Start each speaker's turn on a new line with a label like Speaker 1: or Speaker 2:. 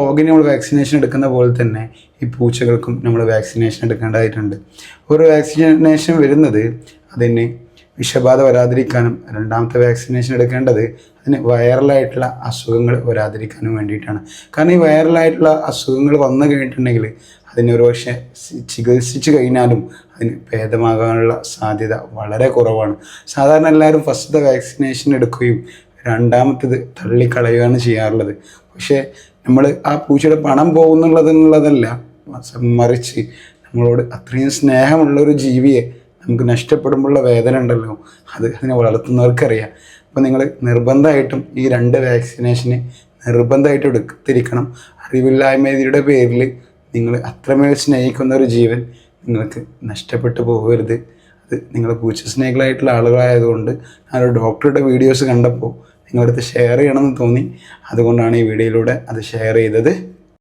Speaker 1: ഡോഗിന് നമ്മൾ വാക്സിനേഷൻ എടുക്കുന്ന പോലെ തന്നെ ഈ പൂച്ചകൾക്കും നമ്മൾ വാക്സിനേഷൻ എടുക്കേണ്ടതായിട്ടുണ്ട്. ഒരു വാക്സിനേഷൻ വരുന്നത് അതിന് വിഷബാധ വരാതിരിക്കാനും, രണ്ടാമത്തെ വാക്സിനേഷൻ എടുക്കേണ്ടത് അതിന് വൈറലായിട്ടുള്ള അസുഖങ്ങൾ വരാതിരിക്കാനും വേണ്ടിയിട്ടാണ്. കാരണം ഈ വൈറലായിട്ടുള്ള അസുഖങ്ങൾ വന്നു കഴിഞ്ഞിട്ടുണ്ടെങ്കിൽ അതിന് ഒരുപക്ഷെ ചികിത്സിച്ച് കഴിഞ്ഞാലും അതിന് ഭേദമാകാനുള്ള സാധ്യത വളരെ കുറവാണ്. സാധാരണ എല്ലാവരും ഫസ്റ്റത്തെ വാക്സിനേഷൻ എടുക്കുകയും രണ്ടാമത്തേത് തള്ളിക്കളയുകയാണ് ചെയ്യാറുള്ളത്. പക്ഷേ നമ്മൾ ആ പൂച്ചയുടെ പണം പോകുന്നുള്ളതെന്നുള്ളതല്ല, മറിച്ച് നമ്മളോട് അത്രയും സ്നേഹമുള്ളൊരു ജീവിയെ നമുക്ക് നഷ്ടപ്പെടുമ്പോഴുള്ള വേദന ഉണ്ടല്ലോ, അതിനെ വളർത്തുന്നവർക്കറിയാം. അപ്പോൾ നിങ്ങൾ നിർബന്ധമായിട്ടും ഈ 2 വാക്സിനേഷന് നിർബന്ധമായിട്ടും എടുത്തിരിക്കണം. അറിവില്ലായ്മയുടെ പേരിൽ നിങ്ങൾ അത്രമേൽ സ്നേഹിക്കുന്ന ഒരു ജീവൻ നിങ്ങൾക്ക് നഷ്ടപ്പെട്ടു പോകരുത്. അത് നിങ്ങൾ പൂച്ച സ്നേഹികളായിട്ടുള്ള ആളുകളായതുകൊണ്ട് ഞാനൊരു ഡോക്ടറുടെ വീഡിയോസ് കണ്ടപ്പോൾ നിങ്ങളടുത്ത് ഷെയർ ചെയ്യണമെന്ന് തോന്നി. അതുകൊണ്ടാണ് ഈ വീഡിയോയിലൂടെ അത് ഷെയർ ചെയ്തത്.